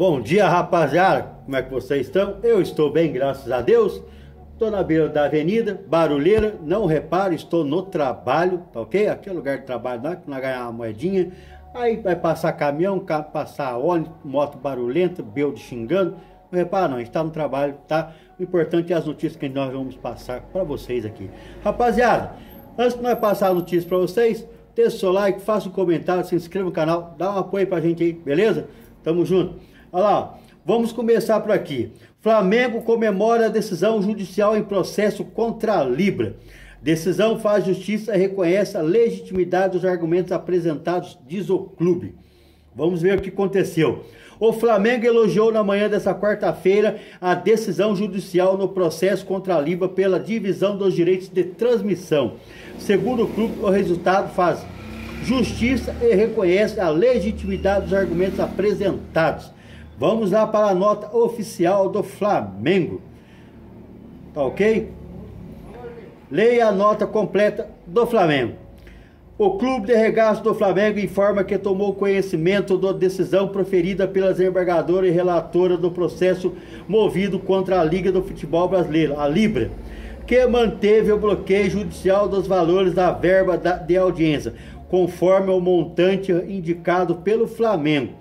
Bom dia, rapaziada, como é que vocês estão? Eu estou bem, graças a Deus. Estou na beira da avenida, barulheira, não repare, estou no trabalho, tá ok? Aqui é lugar de trabalho, lá, que nós ganhar uma moedinha. Aí vai passar caminhão, passar ônibus, moto barulhenta, beldo xingando. Não repara não, a gente está no trabalho, tá? O importante é as notícias que nós vamos passar para vocês aqui. Rapaziada, antes de nós passar a notícia para vocês, deixa o seu like, faça um comentário, se inscreva no canal, dá um apoio pra gente aí, beleza? Tamo junto. Olha lá, vamos começar por aqui. Flamengo comemora a decisão judicial em processo contra a Libra. Decisão faz justiça e reconhece a legitimidade dos argumentos apresentados, diz o clube. Vamos ver o que aconteceu. O Flamengo elogiou na manhã dessa quarta-feira a decisão judicial no processo contra a Libra pela divisão dos direitos de transmissão. Segundo o clube, o resultado faz justiça e reconhece a legitimidade dos argumentos apresentados. Vamos lá para a nota oficial do Flamengo. Tá ok? Leia a nota completa do Flamengo. O Clube de Regaço do Flamengo informa que tomou conhecimento da decisão proferida pela desembargadora e relatora do processo movido contra a Liga do Futebol Brasileiro, a Libra, que manteve o bloqueio judicial dos valores da verba de audiência, conforme o montante indicado pelo Flamengo,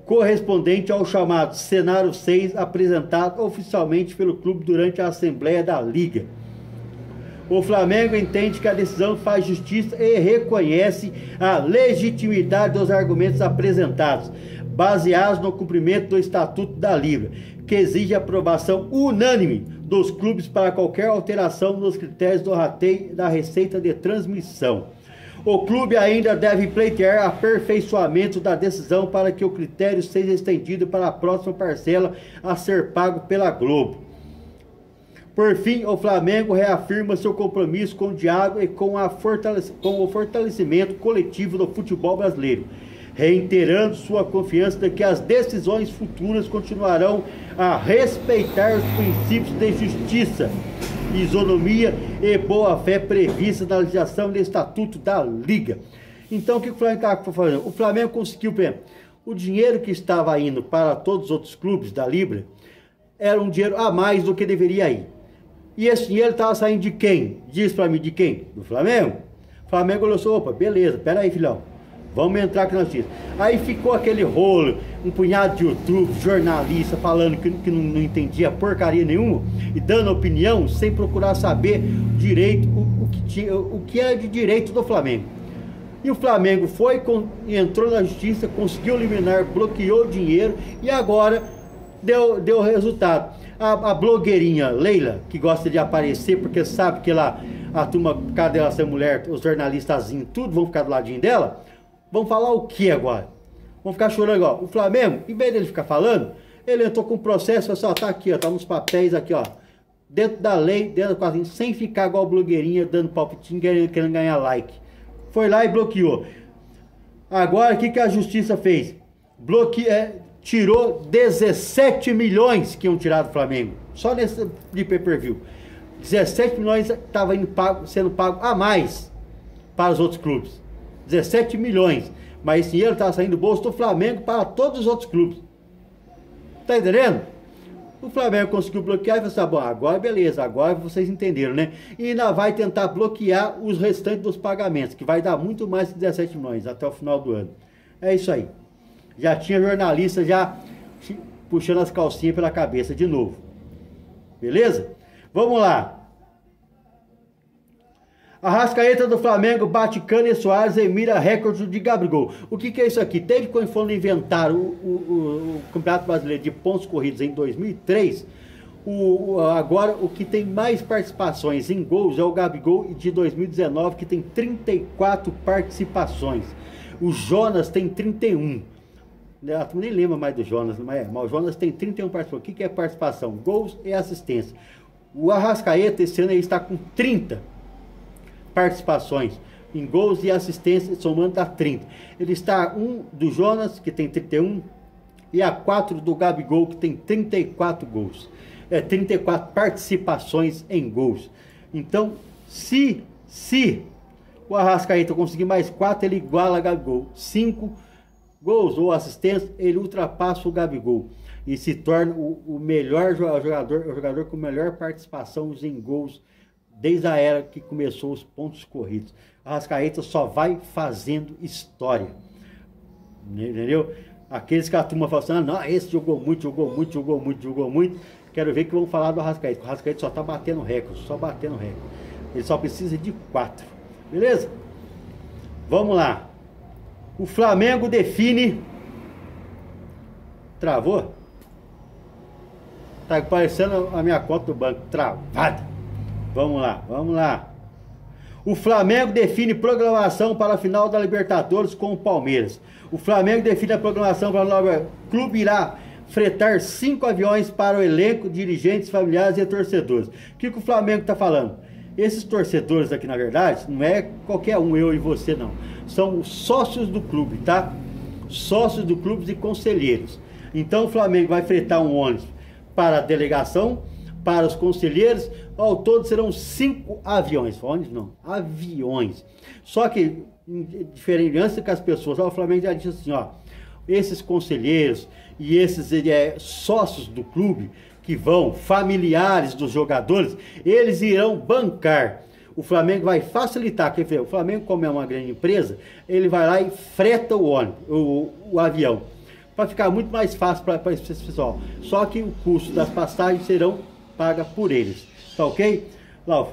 correspondente ao chamado cenário 6 apresentado oficialmente pelo clube durante a Assembleia da Liga. O Flamengo entende que a decisão faz justiça e reconhece a legitimidade dos argumentos apresentados, baseados no cumprimento do Estatuto da Libra, que exige aprovação unânime dos clubes para qualquer alteração nos critérios do rateio da receita de transmissão. O clube ainda deve pleitear aperfeiçoamento da decisão para que o critério seja estendido para a próxima parcela a ser pago pela Globo. Por fim, o Flamengo reafirma seu compromisso com o diálogo e com o fortalecimento coletivo do futebol brasileiro, reiterando sua confiança de que as decisões futuras continuarão a respeitar os princípios de justiça, isonomia e boa-fé previstas na legislação do Estatuto da Liga. Então, o que o Flamengo está fazendo? O Flamengo conseguiu, por exemplo, o dinheiro que estava indo para todos os outros clubes da Libra era um dinheiro a mais do que deveria ir. E esse dinheiro estava saindo de quem? Diz para mim, de quem? Do Flamengo. O Flamengo olhou assim, opa, beleza, peraí, filhão, vamos entrar aqui na justiça. Aí ficou aquele rolo, um punhado de YouTube, jornalista falando que não entendia porcaria nenhuma e dando opinião sem procurar saber direito o que era de direito do Flamengo. E o Flamengo entrou na justiça, conseguiu eliminar, bloqueou o dinheiro e agora deu resultado. A blogueirinha Leila, que gosta de aparecer porque sabe que lá a turma, cadê ela ser mulher, os jornalistazinhos, tudo vão ficar do ladinho dela. Vão falar o que agora? Vão ficar chorando igual. O Flamengo, em vez dele ficar falando, ele entrou com um processo, só tá aqui, ó, tá nos papéis aqui, ó, dentro da lei, dentro do quadrinho, sem ficar igual blogueirinha, dando palpitinho, querendo ganhar like. Foi lá e bloqueou. Agora, o que a justiça fez? Tirou 17 milhões que iam tirar do Flamengo, só nesse de pay-per-view. 17 milhões estava sendo pago a mais para os outros clubes. 17 milhões, mas esse dinheiro estava saindo do bolso do Flamengo para todos os outros clubes. Tá entendendo? O Flamengo conseguiu bloquear e falou assim, bom, agora beleza, agora vocês entenderam, né? E ainda vai tentar bloquear os restantes dos pagamentos, que vai dar muito mais que 17 milhões até o final do ano. É isso aí. Já tinha jornalista já puxando as calcinhas pela cabeça de novo. Beleza? Vamos lá. Arrascaeta do Flamengo bate Cano e Soares e mira recorde de Gabigol. O que é isso aqui? Desde quando foram inventar o Campeonato Brasileiro de pontos corridos em 2003, agora o que tem mais participações em gols é o Gabigol de 2019, que tem 34 participações. O Jonas tem 31. Eu nem lembro mais do Jonas, mas o Jonas tem 31 participações. O que é participação? Gols e assistência. O Arrascaeta esse ano ele está com 30 participações em gols e assistência, somando a 30. Ele está a 1 do Jonas, que tem 31, e a 4 do Gabigol, que tem 34 gols. 34 participações em gols. Então, se o Arrascaeta conseguir mais 4, ele iguala a Gabigol. 5 gols ou assistências, ele ultrapassa o Gabigol e se torna o melhor jogador, o jogador com melhor participação em gols desde a era que começou os pontos corridos. O Arrascaeta só vai fazendo história, entendeu? Aqueles que a turma fala assim, não, esse jogou muito, quero ver que vão falar do Arrascaeta. O Arrascaeta só tá batendo recorde, ele só precisa de 4, beleza? Vamos lá. O Flamengo define. Travou? Tá parecendo a minha conta do banco, travada. Vamos lá. O Flamengo define programação para a final da Libertadores com o Palmeiras. O Flamengo define a programação para o clube irá fretar 5 aviões para o elenco, dirigentes, familiares e torcedores. O que o Flamengo está falando? Esses torcedores aqui, na verdade, não é qualquer um, eu e você, não. São os sócios do clube, tá? Sócios do clube e conselheiros. Então o Flamengo vai fretar um ônibus para a delegação, para os conselheiros. Ao todo serão 5 aviões. Ônibus não, aviões. Só que, diferente que as pessoas, o Flamengo já disse assim, ó, esses conselheiros e esses sócios do clube, que vão, familiares dos jogadores, eles irão bancar. O Flamengo vai facilitar, quer dizer, o Flamengo, como é uma grande empresa, ele vai lá e freta o ônibus, o avião, para ficar muito mais fácil para esse pessoal. Só que o custo das passagens serão pagas por eles, tá ok? Lá,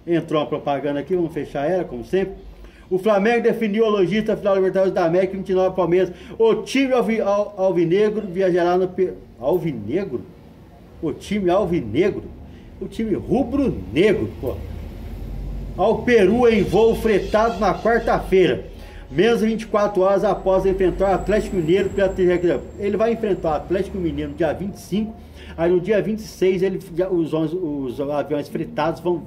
entrou uma propaganda aqui, vamos fechar ela, como sempre. O Flamengo definiu a logística final da Libertadores da América, 29 Palmeiras. O time alvinegro viajará no... Alvinegro? O time alvinegro? O time rubro-negro, pô. Ao Peru em voo fretado na quarta-feira, menos de 24 horas após enfrentar o Atlético Mineiro pela terceira. Ele vai enfrentar o Atlético Mineiro no dia 25, aí no dia 26 os aviões fretados vão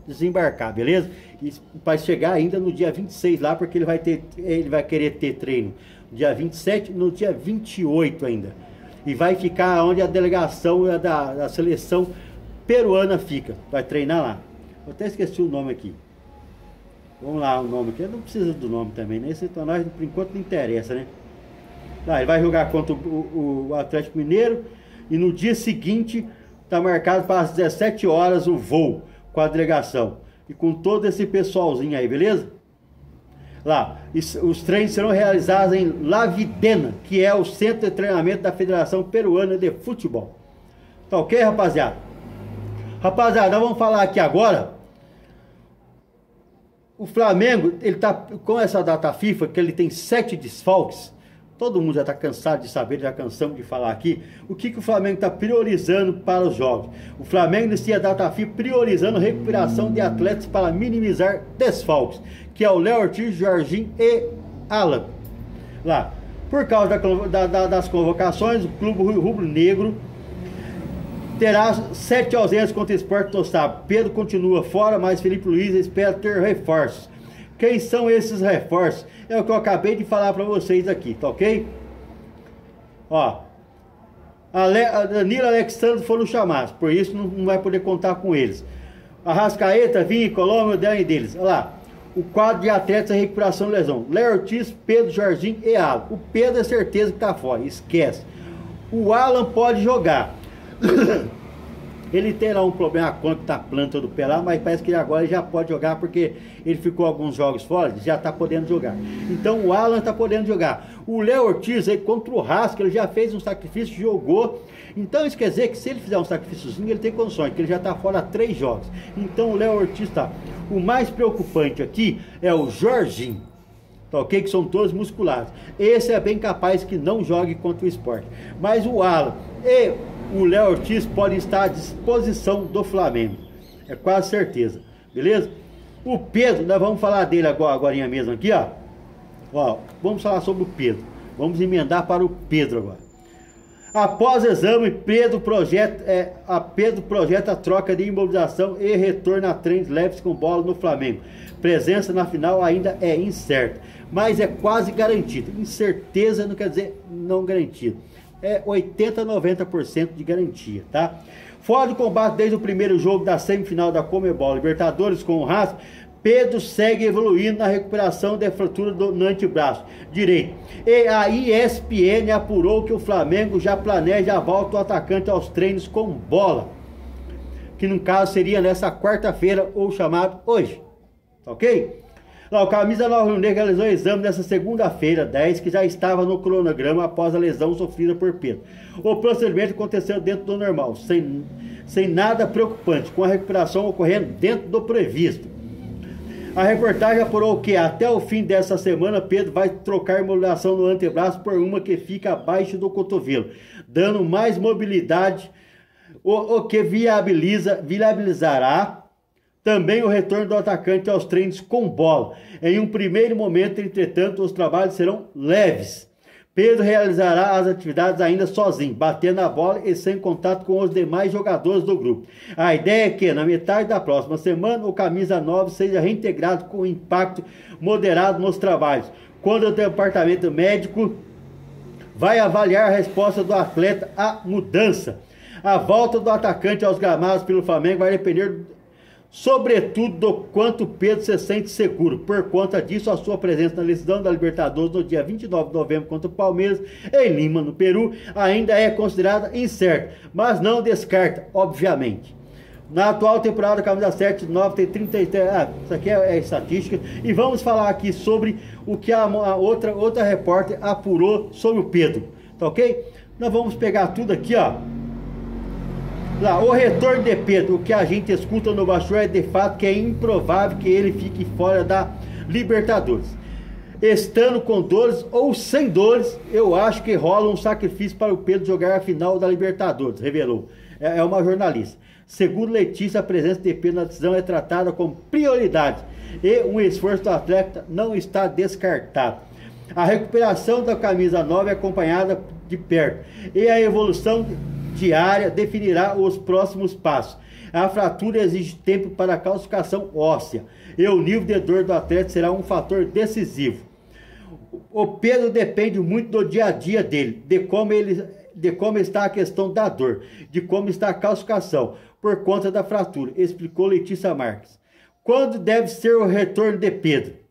desembarcar, beleza? E vai chegar ainda no dia 26 lá, porque ele vai querer ter treino no dia 27 e no dia 28 ainda. E vai ficar onde a delegação da seleção peruana fica, vai treinar lá. Eu até esqueci o nome aqui. Vamos lá, o nome aqui. Não precisa do nome também, né? Esse nós, por enquanto, não interessa, né? Lá, ele vai jogar contra o Atlético Mineiro. E no dia seguinte, está marcado para as 17 horas o voo com a delegação. E com todo esse pessoalzinho aí, beleza? Lá, os treinos serão realizados em La Videna, que é o centro de treinamento da Federação Peruana de Futebol. Tá ok, rapaziada? Rapaziada, nós vamos falar aqui agora. O Flamengo, ele tá com essa data FIFA, que ele tem 7 desfalques. Todo mundo já está cansado de saber, já cansamos de falar aqui. O que o Flamengo está priorizando para os jogos? O Flamengo inicia a data FIFA priorizando a recuperação de atletas para minimizar desfalques, que é o Léo Ortiz, Jorginho e Alan. Lá, por causa das convocações, o clube rubro-negro terá 7 ausências contra o Sport do Sábado. Pedro continua fora, mas Felipe Luiz espera ter reforços. Quem são esses reforços? É o que eu acabei de falar para vocês aqui, tá ok? Ó, a Danilo e Alexandre foram chamados, por isso não vai poder contar com eles. Arrascaeta, Vinha e Colombo, deles. Olha lá, o quadro de atletas em recuperação de lesão. Léo Ortiz, Pedro, Jorginho e Alan. O Pedro é certeza que tá fora, esquece. O Alan pode jogar. Ele terá um problema quanto da planta do pé lá, mas parece que agora ele já pode jogar, porque ele ficou alguns jogos fora, já está podendo jogar. Então o Alan está podendo jogar. O Léo Ortiz aí contra o Rasca, ele já fez um sacrifício, jogou. Então isso quer dizer que se ele fizer um sacrifíciozinho, ele tem condições, porque ele já está fora há 3 jogos. Então o Léo Ortiz está. O mais preocupante aqui é o Jorginho, tá ok? Que são todos musculados. Esse é bem capaz que não jogue contra o Sport. Mas o Alan e o Léo Ortiz pode estar à disposição do Flamengo, é quase certeza, beleza? O Pedro, nós vamos falar dele agora mesmo aqui, ó, vamos falar sobre o Pedro, vamos emendar para o Pedro agora. Após exame, Pedro projeta a troca de imobilização e retorno a treinos leves com bola no Flamengo. Presença na final ainda é incerta, mas é quase garantido. Incerteza não quer dizer não garantido. É 80% a 90% de garantia, tá? Fora do combate desde o primeiro jogo da semifinal da Comebol Libertadores com o Rasca, Pedro segue evoluindo na recuperação da fratura no antebraço direito. E a ESPN apurou que o Flamengo já planeja a volta do atacante aos treinos com bola, que no caso seria nessa quarta-feira ou chamado hoje, ok? O camisa 9 rubro-negro realizou o exame nessa segunda-feira 10, que já estava no cronograma após a lesão sofrida por Pedro. O procedimento aconteceu dentro do normal, sem nada preocupante, com a recuperação ocorrendo dentro do previsto. A reportagem apurou que até o fim dessa semana Pedro vai trocar a imobilização no antebraço por uma que fica abaixo do cotovelo, dando mais mobilidade, o que viabilizará também o retorno do atacante aos treinos com bola. Em um primeiro momento, entretanto, os trabalhos serão leves. Pedro realizará as atividades ainda sozinho, batendo a bola e sem contato com os demais jogadores do grupo. A ideia é que, na metade da próxima semana, o camisa 9 seja reintegrado com impacto moderado nos trabalhos, quando o departamento médico vai avaliar a resposta do atleta à mudança. A volta do atacante aos gramados pelo Flamengo vai depender sobretudo do quanto Pedro se sente seguro. Por conta disso, a sua presença na decisão da Libertadores no dia 29 de novembro contra o Palmeiras, em Lima, no Peru, ainda é considerada incerta, mas não descarta, obviamente. Na atual temporada, a camisa 7, 9 tem 33... isso aqui é estatística. E vamos falar aqui sobre o que a outra repórter apurou sobre o Pedro, tá ok? Nós vamos pegar tudo aqui, ó. Lá, o retorno de Pedro, o que a gente escuta no bastidor é de fato que é improvável que ele fique fora da Libertadores. Estando com dores ou sem dores, eu acho que rola um sacrifício para o Pedro jogar a final da Libertadores, revelou. É uma jornalista. Segundo Letícia, a presença de Pedro na decisão é tratada como prioridade e um esforço do atleta não está descartado. A recuperação da camisa 9 é acompanhada de perto e a evolução diária definirá os próximos passos. A fratura exige tempo para a calcificação óssea e o nível de dor do atleta será um fator decisivo. O Pedro depende muito do dia a dia dele, de como está a questão da dor, de como está a calcificação por conta da fratura, explicou Letícia Marques. Quando deve ser o retorno de Pedro?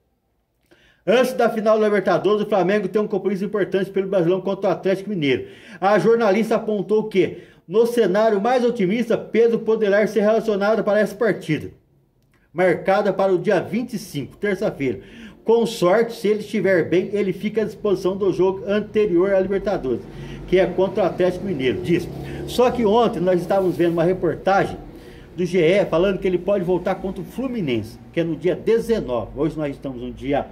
Antes da final da Libertadores, o Flamengo tem um compromisso importante pelo Brasileirão contra o Atlético Mineiro. A jornalista apontou que, no cenário mais otimista, Pedro poderá ser relacionado para essa partida, marcada para o dia 25, terça-feira. Com sorte, se ele estiver bem, ele fica à disposição do jogo anterior à Libertadores, que é contra o Atlético Mineiro, diz. Só que ontem nós estávamos vendo uma reportagem do GE falando que ele pode voltar contra o Fluminense, que é no dia 19. Hoje nós estamos no dia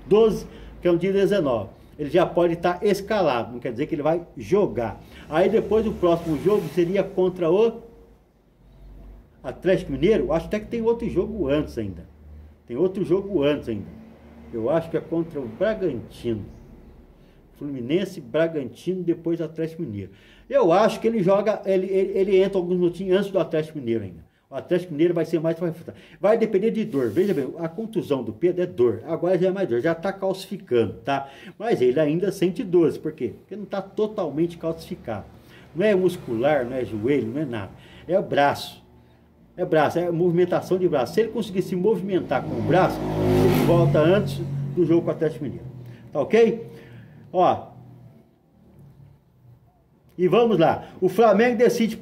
12, que é um dia 19. Ele já pode estar escalado, não quer dizer que ele vai jogar. Aí depois o próximo jogo seria contra o Atlético Mineiro. Acho até que tem outro jogo antes ainda. Eu acho que é contra o Bragantino. Fluminense, Bragantino, depois Atlético Mineiro. Eu acho que ele joga, ele entra alguns minutinhos antes do Atlético Mineiro ainda. O Atlético Mineiro vai ser mais... Vai depender de dor. Veja bem, a contusão do Pedro é dor. Agora já é mais dor. Já está calcificando, tá? Mas ele ainda sente dores. Por quê? Porque não está totalmente calcificado. Não é muscular, não é joelho, não é nada. É o braço. É braço, é movimentação de braço. Se ele conseguir se movimentar com o braço, ele volta antes do jogo com o Atlético Mineiro. Tá ok? Ó... E vamos lá, o Flamengo decide,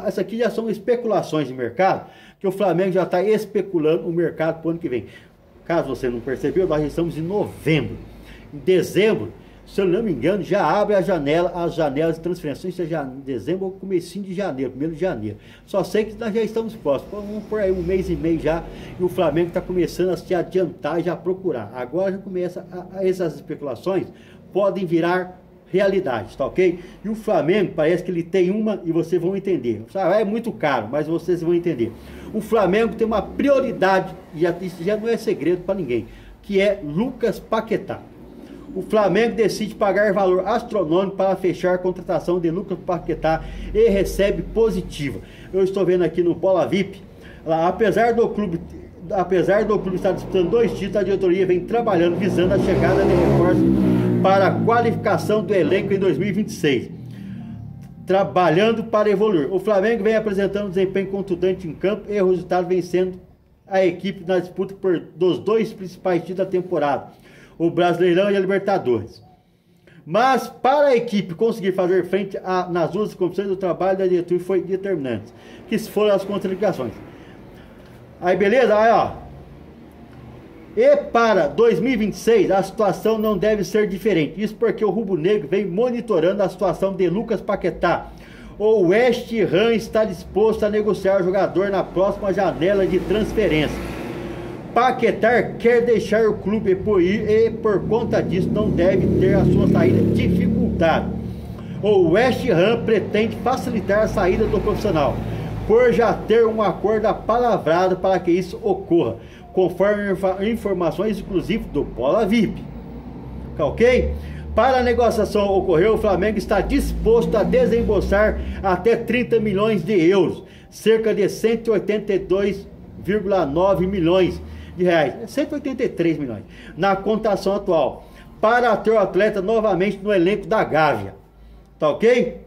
essa aqui já são especulações de mercado, que o Flamengo já está especulando o mercado para o ano que vem. Caso você não percebeu, nós estamos em novembro. Em dezembro, se eu não me engano, já abre as janelas de transferência, seja em dezembro ou comecinho de janeiro, 1º de janeiro. Só sei que nós já estamos próximos, vamos por aí 1 mês e meio já, e o Flamengo está começando a se adiantar e já procurar. Agora já começa, essas especulações podem virar realidade, tá ok? E o Flamengo parece que ele tem uma, e vocês vão entender. É muito caro, mas vocês vão entender. O Flamengo tem uma prioridade, e isso já não é segredo para ninguém, que é Lucas Paquetá. O Flamengo decide pagar valor astronômico para fechar a contratação de Lucas Paquetá e recebe positiva. Eu estou vendo aqui no Bola VIP, lá, apesar do clube estar disputando 2 títulos, a diretoria vem trabalhando visando a chegada de reforços para a qualificação do elenco em 2026, trabalhando para evoluir. O Flamengo vem apresentando um desempenho contundente em campo e o resultado vem sendo a equipe na disputa dos dois principais títulos da temporada, o Brasileirão e a Libertadores. Mas para a equipe conseguir fazer frente nas duas competições, o trabalho da diretoria foi determinante, que foram as contraindicações. Aí beleza? Aí ó. E para 2026 a situação não deve ser diferente. Isso porque o Rubro Negro vem monitorando a situação de Lucas Paquetá. O West Ham está disposto a negociar o jogador na próxima janela de transferência. Paquetá quer deixar o clube e por conta disso não deve ter a sua saída dificultada. O West Ham pretende facilitar a saída do profissional, por já ter um acordo apalavrado para que isso ocorra, conforme informações exclusivas do Bola VIP. Ok? Para a negociação ocorrer, o Flamengo está disposto a desembolsar até 30 milhões de euros, cerca de 182,9 milhões de reais, 183 milhões, na cotação atual, para ter o atleta novamente no elenco da Gávea. Tá ok?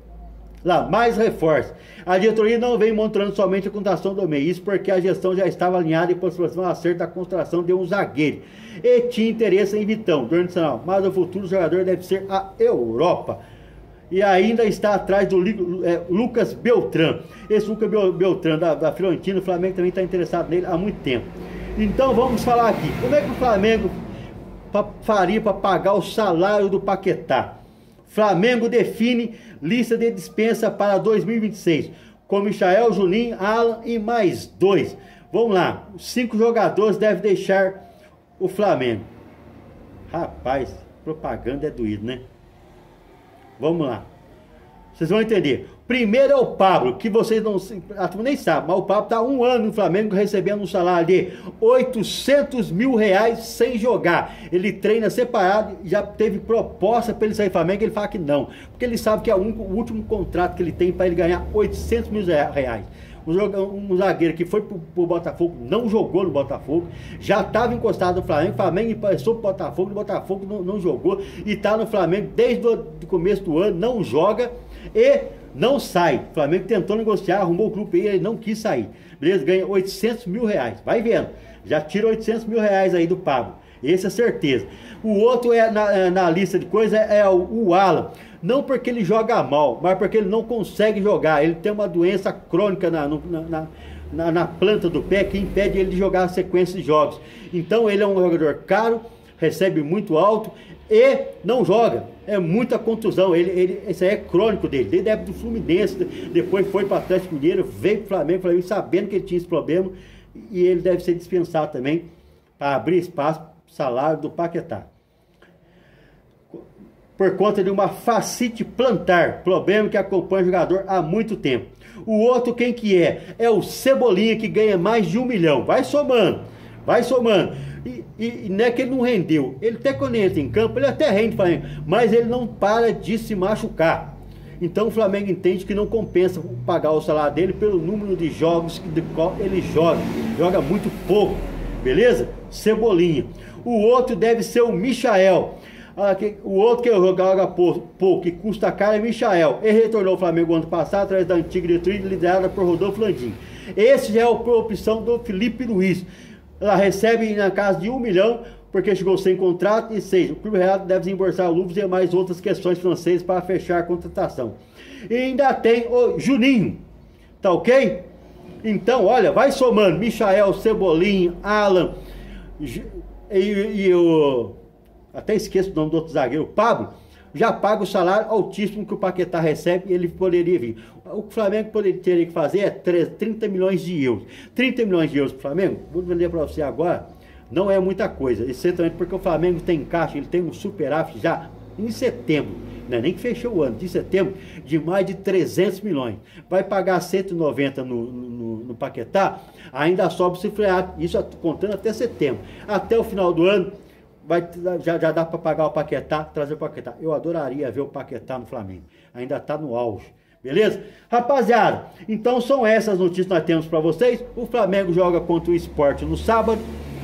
Lá, mais reforço. A diretoria não vem monitorando somente a contratação do meio, isso porque a gestão já estava alinhada e possibilitando o acerto da contratação de um zagueiro e tinha interesse em Vitão, do Internacional, mas o futuro jogador deve ser a Europa. E ainda está atrás do Lucas Beltrán. Esse Lucas Beltrán da Fiorentina, o Flamengo também está interessado nele há muito tempo. Então vamos falar aqui, como é que o Flamengo faria para pagar o salário do Paquetá? Flamengo define lista de dispensa para 2026, com Michael, Juninho, Alan e mais 2. Vamos lá, 5 jogadores devem deixar o Flamengo. Rapaz, propaganda é doído, né? Vamos lá, vocês vão entender. Primeiro é o Pablo, que vocês não nem sabem, mas o Pablo está 1 ano no Flamengo recebendo um salário de 800 mil reais sem jogar. Ele treina separado, já teve proposta para ele sair do Flamengo, ele fala que não, porque ele sabe que é o último contrato que ele tem para ele ganhar 800 mil reais. Um zagueiro que foi pro Botafogo, não jogou no Botafogo, já estava encostado no Flamengo, o Flamengo passou pro Botafogo, o Botafogo não jogou, e está no Flamengo desde o começo do ano, não joga e não sai. O Flamengo tentou negociar, arrumou o clube e ele não quis sair. Beleza? Ganha 800 mil reais. Vai vendo. Já tira 800 mil reais aí do Pablo. Esse é certeza. O outro na lista de coisas é o Alan. Não porque ele joga mal, mas porque ele não consegue jogar. Ele tem uma doença crônica na planta do pé que impede ele de jogar a sequência de jogos. Então ele é um jogador caro, recebe muito alto e não joga. É muita contusão. Esse aí é crônico dele. Desde a época do Fluminense, depois foi para o Atlético Mineiro, veio para o Flamengo sabendo que ele tinha esse problema, e ele deve ser dispensado também para abrir espaço para o salário do Paquetá, por conta de uma fascite plantar, problema que acompanha o jogador há muito tempo. O outro quem que é? É o Cebolinha, que ganha mais de 1 milhão. Vai somando, vai somando. E não é que ele não rendeu. Ele até quando entra em campo, ele até rende, mas ele não para de se machucar. Então o Flamengo entende que não compensa pagar o salário dele pelo número de jogos que ele joga muito pouco, beleza? Cebolinha. O outro deve ser o Michael. O outro que joga pouco, que custa caro, é Michael. Ele retornou ao Flamengo ano passado através da antiga diretoria liderada por Rodolfo Landim. Esse já é a opção do Felipe Luiz. Ela recebe na casa de 1 milhão, porque chegou sem contrato. E 6, o Clube Real deve desembolsar luvas e mais outras questões financeiras para fechar a contratação. E ainda tem o Juninho, tá ok? Então, olha, vai somando, Michael, Cebolinha, Alan, e o... até esqueço o nome do outro zagueiro, o Pablo, já paga o salário altíssimo que o Paquetá recebe, e ele poderia vir. O que o Flamengo teria que fazer é 30 milhões de euros. 30 milhões de euros para o Flamengo, vou vender para você agora, não é muita coisa, exatamente porque o Flamengo tem caixa, ele tem um superávit já em setembro, não é nem que fechou o ano, de setembro, de mais de 300 milhões. Vai pagar 190 no Paquetá, ainda sobe o superávit, isso contando até setembro. Até o final do ano, já dá para pagar o Paquetá, trazer o Paquetá. Eu adoraria ver o Paquetá no Flamengo. Ainda está no auge. Beleza? Rapaziada, então são essas notícias que nós temos para vocês. O Flamengo joga contra o Sport no sábado.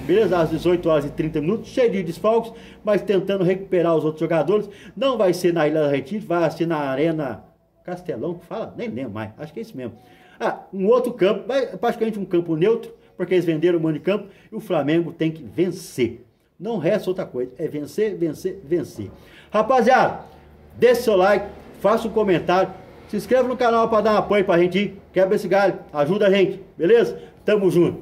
Beleza? Às 18 horas e 30 minutos. Cheio de desfalques, mas tentando recuperar os outros jogadores. Não vai ser na Ilha da Retiro, vai ser na Arena Castelão, que fala? Nem lembro mais. Acho que é isso mesmo. Um outro campo, praticamente um campo neutro, porque eles venderam o mando de campo e o Flamengo tem que vencer. Não resta outra coisa, é vencer, vencer, vencer. Rapaziada, deixe seu like, faça um comentário, se inscreva no canal para dar um apoio pra gente ir, quebra esse galho, ajuda a gente, beleza? Tamo junto.